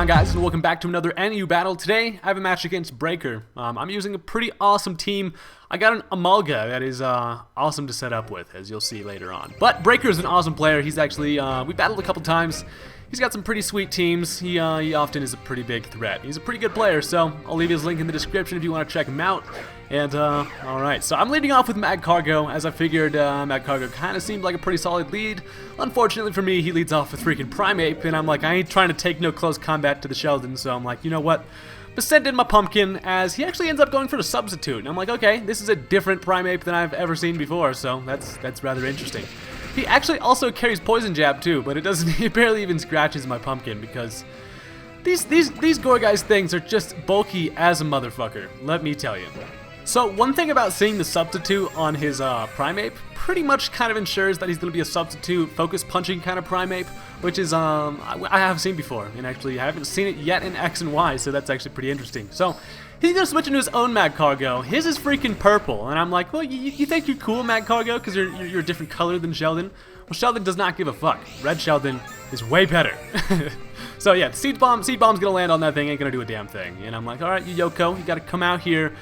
on, guys, and welcome back to another NU battle. Today I have a match against Breaker. I'm using a pretty awesome team. I got an Amalga that is awesome to set up with, as you'll see later on. But Breaker is an awesome player. He's actually we battled a couple times. He's got some pretty sweet teams. He often is a pretty big threat. He's a pretty good player, so I'll leave his link in the description if you want to check him out. And, alright, so I'm leading off with Mad Cargo, as I figured Mad Cargo kind of seemed like a pretty solid lead. Unfortunately for me, he leads off with freaking Primeape, and I'm like, I ain't trying to take no close combat to the Sheldon, so I'm like, you know what? Send in my Pumpkin, as he actually ends up going for the Substitute, and I'm like, okay, this is a different Primeape than I've ever seen before, so that's rather interesting. He actually also carries Poison Jab too, but it doesn't, it barely even scratches my Pumpkin, because these Gorgeist things are just bulky as a motherfucker, let me tell you. So one thing about seeing the Substitute on his Primeape pretty much kind of ensures that he's going to be a Substitute focus punching kind of Primeape, which is I have seen before, and actually I haven't seen it yet in X and Y, so that's actually pretty interesting. So he's going to switch into his own Mad Cargo. His is freaking purple, and I'm like, well, you think you're cool, Mad Cargo, because you're a different color than Sheldon? Well, Sheldon does not give a fuck. Red Sheldon is way better. So yeah, Seed Bomb's going to land on that thing, ain't going to do a damn thing. And I'm like, alright, you Yoko, you got to come out here.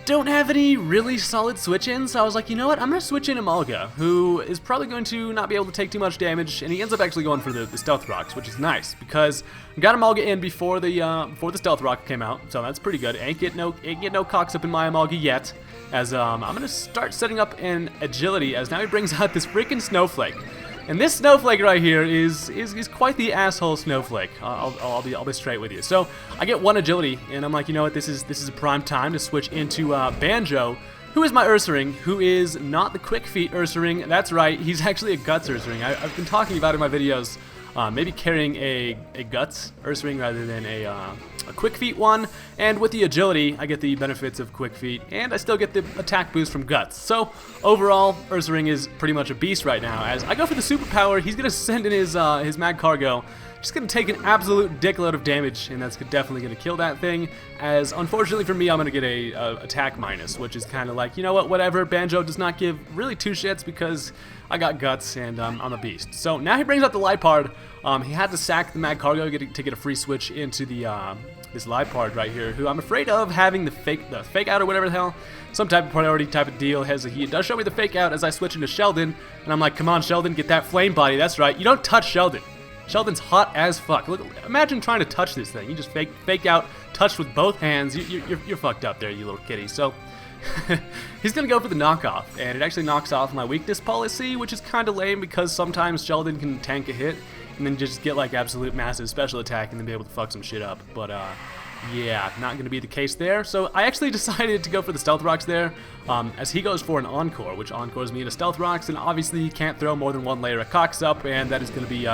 Don't have any really solid switch-ins, so I was like, you know what, I'm going to switch in Amalga, who is probably going to not be able to take too much damage, and he ends up actually going for the Stealth Rocks, which is nice, because I got Amalga in before the Stealth Rock came out, so that's pretty good. Ain't get no cocks up in my Amalga yet, as I'm going to start setting up an Agility, as now he brings out this freaking Snowflake. And this Snowflake right here is quite the asshole Snowflake. I'll be straight with you. So I get one Agility, and I'm like, you know what? This is a prime time to switch into Banjo, who is my Ursaring, who is not the Quick Feet Ursaring. That's right, he's actually a Guts Ursaring. I've been talking about it in my videos. Maybe carrying a Guts Ursaring rather than a Quick Feet one, and with the Agility, I get the benefits of Quick Feet, and I still get the attack boost from Guts. So, overall, Ursaring is pretty much a beast right now. As I go for the superpower, he's going to send in his Mad Cargo, just going to take an absolute dickload of damage, and that's definitely going to kill that thing, as unfortunately for me, I'm going to get a attack minus, which is kind of like, you know what, whatever, Banjo does not give really two shits, because I got Guts, and I'm a beast. So now he brings out the Lipard. He had to sack the Mad Cargo to get a free switch into the this Lipard right here, who I'm afraid of having the fake out or whatever the hell, some type of priority type of deal. He does show me the fake out as I switch into Sheldon, and I'm like, come on, Sheldon, get that flame body. That's right, you don't touch Sheldon. Sheldon's hot as fuck. Look, imagine trying to touch this thing. You just fake out, touch with both hands. You're fucked up there, you little kitty. So he's gonna go for the knockoff, and it actually knocks off my weakness policy, which is kind of lame because sometimes Sheldon can tank a hit and then just get like absolute massive special attack and then be able to fuck some shit up. But yeah, not gonna be the case there. So I actually decided to go for the Stealth Rocks there, as he goes for an Encore, which Encores me into Stealth Rocks, and obviously you can't throw more than one layer of cocks up, and that is gonna be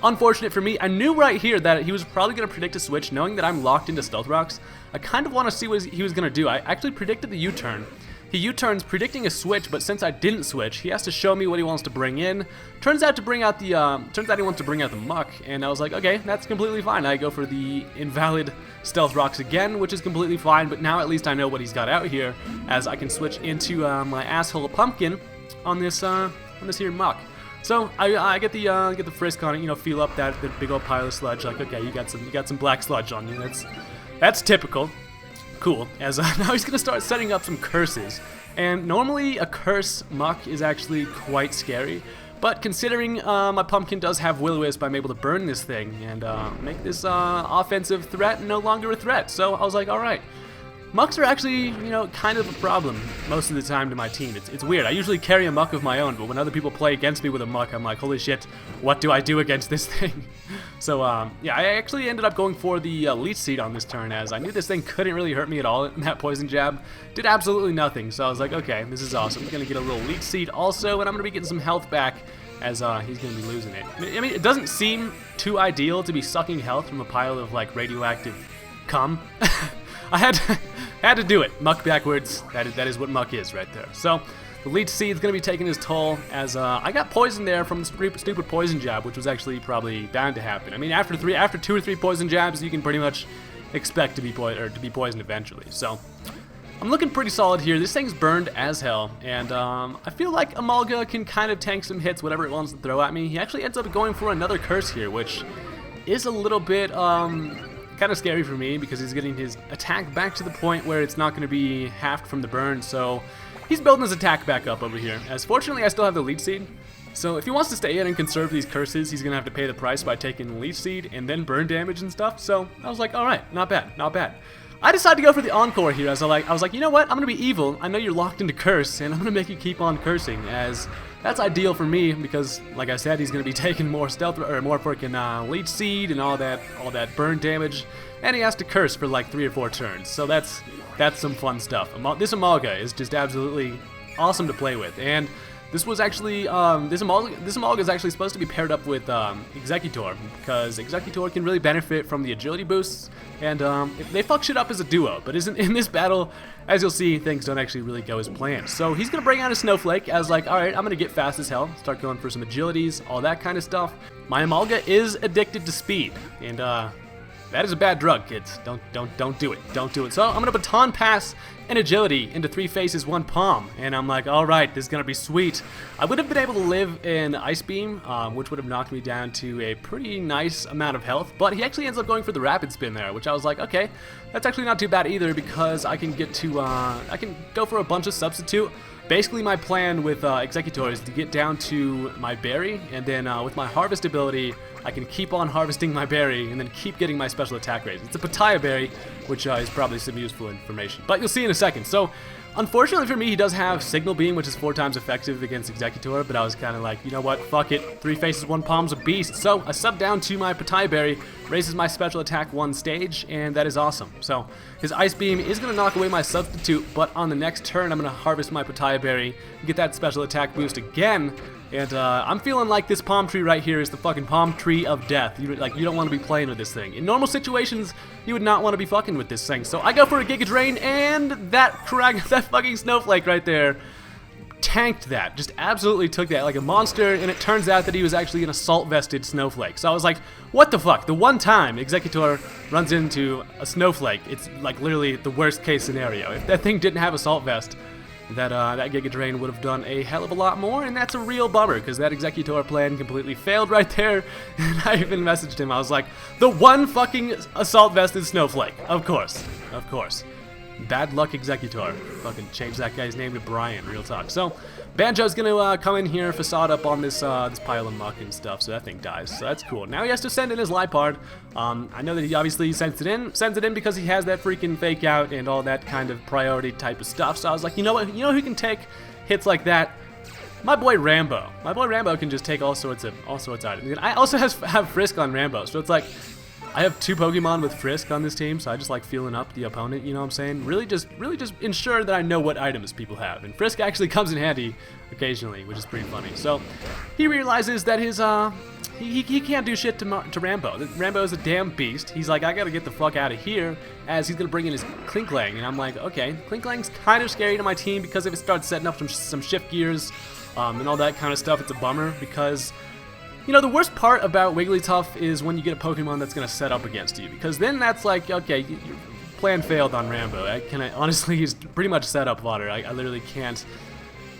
unfortunate for me. I knew right here that he was probably going to predict a switch, knowing that I'm locked into Stealth Rocks. I kind of want to see what he was going to do. I actually predicted the U-turn. He U-turns predicting a switch, but since I didn't switch, he has to show me what he wants to bring in. Turns out he wants to bring out the Muck, and I was like, okay, that's completely fine. I go for the invalid Stealth Rocks again, which is completely fine, but now at least I know what he's got out here, as I can switch into my asshole Pumpkin on this here Muck. So I get the frisk on it, you know, feel up that big old pile of sludge. Like, okay, you got some black sludge on you. That's typical. Cool. As now he's gonna start setting up some curses, and normally a curse Muck is actually quite scary. But considering my Pumpkin does have Will-O-Wisp, I'm able to burn this thing and make this offensive threat no longer a threat. So I was like, all right. Mucks are actually, you know, kind of a problem most of the time to my team. It's weird. I usually carry a Muck of my own, but when other people play against me with a Muck, I'm like, holy shit, what do I do against this thing? So, yeah, I actually ended up going for the Leech Seed on this turn, as I knew this thing couldn't really hurt me at all, and that Poison Jab did absolutely nothing. So I was like, okay, this is awesome. I'm going to get a little Leech Seed also, and I'm going to be getting some health back, as he's going to be losing it. I mean, it doesn't seem too ideal to be sucking health from a pile of, like, radioactive cum. I had to do it. Muck backwards. That is what Muck is right there. So the Leech Seed's gonna be taking his toll, as I got poisoned there from the stupid Poison Jab, which was actually probably bound to happen. I mean, after 2 or 3 Poison Jabs, you can pretty much expect to be poisoned eventually. So I'm looking pretty solid here. This thing's burned as hell, and I feel like Amalga can kind of tank some hits, whatever it wants to throw at me. He actually ends up going for another curse here, which is a little bit kind of scary for me because he's getting his attack back to the point where it's not going to be halved from the burn. So he's building his attack back up over here. As fortunately, I still have the leech seed. So if he wants to stay in and conserve these curses, he's going to have to pay the price by taking the leech seed and then burn damage and stuff. So I was like, all right, not bad, not bad. I decided to go for the encore here as I was like, you know what? I'm going to be evil. I know you're locked into curse, and I'm going to make you keep on cursing, as that's ideal for me because, like I said, he's going to be taking more stealth or more freaking leech seed and all that burn damage, and he has to curse for like 3 or 4 turns. So that's some fun stuff. This Amalga is just absolutely awesome to play with, and this was actually this Amalga is actually supposed to be paired up with Exeggutor because Exeggutor can really benefit from the agility boosts, and they fuck shit up as a duo. But in this battle, as you'll see, things don't actually really go as planned. So he's gonna bring out a Snowflake as like, all right, I'm gonna get fast as hell, start going for some agilities, all that kind of stuff. My Amalga is addicted to speed, and that is a bad drug, kids. Don't do it. Don't do it. So I'm gonna baton pass an agility into 3 faces, 1 palm, and I'm like, all right, this is gonna be sweet. I would have been able to live in Ice Beam, which would have knocked me down to a pretty nice amount of health, but he actually ends up going for the rapid spin there, which I was like, okay, that's actually not too bad either because I can get to, I can go for a bunch of substitute. Basically, my plan with Exeggutor is to get down to my berry, and then with my harvest ability, I can keep on harvesting my berry and then keep getting my special attack raise. It's a Pitaya berry, which is probably some useful information, but you'll see in a second. So, unfortunately for me, he does have Signal Beam, which is 4 times effective against Exeggutor, but I was kind of like, you know what, fuck it, 3 faces, 1 palm's a beast. So, I sub down to my Pitaya berry, raises my special attack 1 stage, and that is awesome. So, his Ice Beam is going to knock away my substitute, but on the next turn, I'm going to harvest my Pitaya berry, get that special attack boost again, and I'm feeling like this palm tree right here is the fucking palm tree of death. You don't want to be playing with this thing. In normal situations, you would not want to be fucking with this thing. So I go for a Giga Drain, and that fucking Snowflake right there tanked that. Just absolutely took that like a monster, and it turns out that he was actually an assault-vested Snowflake. So I was like, what the fuck? The one time Exeggutor runs into a Snowflake, it's like literally the worst case scenario. If that thing didn't have Assault Vest, that Giga Drain would have done a hell of a lot more, and that's a real bummer, because that Exeggutor plan completely failed right there, and I even messaged him. I was like, the one fucking assault-vested Snowflake. Of course. Of course. Bad luck Exeggutor. Fucking change that guy's name to Brian, real talk. So, Banjo's gonna come in here, facade up on this this pile of muck and stuff, so that thing dies. So that's cool. Now he has to send in his Lipard. I know that he obviously sends it in because he has that freaking fake out and all that kind of priority type of stuff. So I was like, you know what? You know who can take hits like that? My boy Rambo. My boy Rambo can just take all sorts of items. And I also have Frisk on Rambo, so it's like, I have 2 Pokemon with Frisk on this team, so I just like feeling up the opponent, you know what I'm saying? Really just ensure that I know what items people have. And Frisk actually comes in handy occasionally, which is pretty funny. So he realizes that his he can't do shit to Rambo. Rambo is a damn beast. He's like, I gotta get the fuck out of here, as he's gonna bring in his Klinklang. And I'm like, okay, Klinklang's kind of scary to my team because if it starts setting up some shift gears and all that kind of stuff, it's a bummer because, you know, the worst part about Wigglytuff is when you get a Pokemon that's going to set up against you, because then that's like, okay, your plan failed on Rambo. Honestly, he's pretty much set up fodder. I literally can't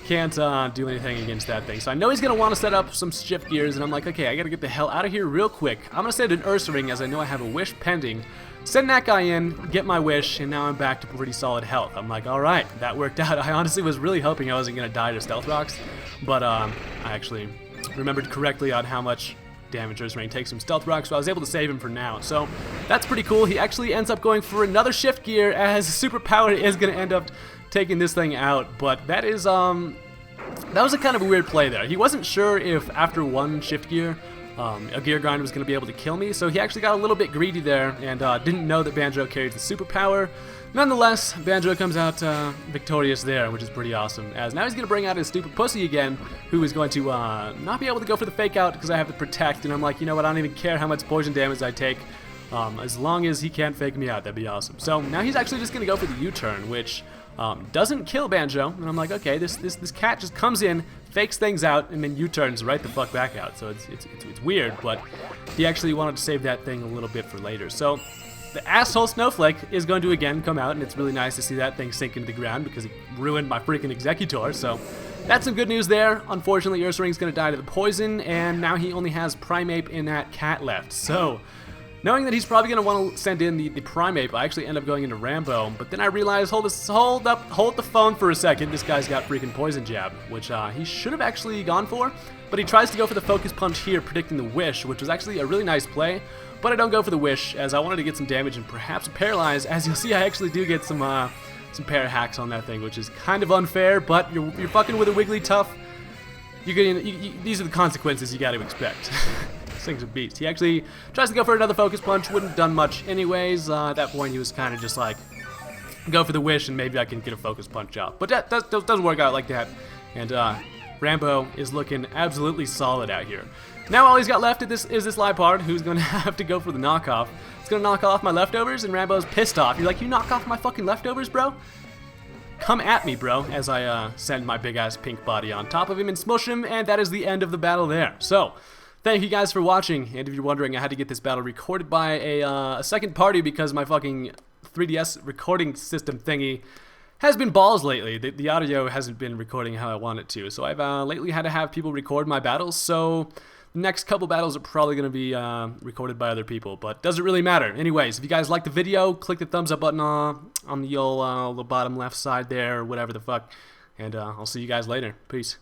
do anything against that thing. So I know he's going to want to set up some shift gears, and I'm like, okay, I got to get the hell out of here real quick. I'm going to send an Ursaring, as I know I have a wish pending. Send that guy in, get my wish, and now I'm back to pretty solid health. I'm like, all right, that worked out. I honestly was really hoping I wasn't going to die to Stealth Rocks, but I actually remembered correctly on how much damage Ursaring takes from Stealth Rock, so I was able to save him for now. So that's pretty cool. He actually ends up going for another shift gear, as Superpower is going to end up taking this thing out. But that is that was a kind of a weird play there. He wasn't sure if after 1 shift gear a gear grind was going to be able to kill me, so he actually got a little bit greedy there and didn't know that Banjo carried the Superpower. Nonetheless, Banjo comes out victorious there, which is pretty awesome, as now he's going to bring out his stupid pussy again, who is going to not be able to go for the fake out because I have the Protect, and I'm like, you know what, I don't even care how much poison damage I take, as long as he can't fake me out, that'd be awesome. So now he's actually just going to go for the U-turn, which doesn't kill Banjo, and I'm like, okay, this cat just comes in, fakes things out, and then U-turns right the fuck back out, so it's weird, but he actually wanted to save that thing a little bit for later. So the asshole Snowflake is going to again come out, and it's really nice to see that thing sink into the ground because it ruined my freaking Exeggutor, so that's some good news there. Unfortunately, Ursaring's going to die to the poison, and now he only has Primeape in that cat left. So Knowing that he's probably going to want to send in the Primeape, I actually end up going into Rambo, but then I realized, hold the phone for a second, this guy's got freaking Poison Jab, which he should have actually gone for, but he tries to go for the Focus Punch here, predicting the Wish, which was actually a really nice play, but I don't go for the Wish, as I wanted to get some damage and perhaps Paralyze. As you'll see, I actually do get some pair hacks on that thing, which is kind of unfair, but you're fucking with a Wigglytuff. These are the consequences you got to expect. This thing's a beast. He actually tries to go for another Focus Punch, wouldn't have done much anyways. At that point, he was kind of just like, go for the Wish, and maybe I can get a Focus Punch out. But that doesn't work out like that. And Rambo is looking absolutely solid out here. Now all he's got left is this Liepard, who's going to have to go for the knockoff. It's going to knock off my leftovers, and Rambo's pissed off. You're like, you knock off my fucking leftovers, bro? Come at me, bro, as I send my big-ass pink body on top of him and smush him, and that is the end of the battle there. So, thank you guys for watching, and if you're wondering, I had to get this battle recorded by a second party because my fucking 3DS recording system thingy has been balls lately. The audio hasn't been recording how I want it to, so I've lately had to have people record my battles, so the next couple battles are probably going to be recorded by other people, but doesn't really matter. Anyways, if you guys like the video, click the thumbs up button on the old the bottom left side there, or whatever the fuck, and I'll see you guys later. Peace.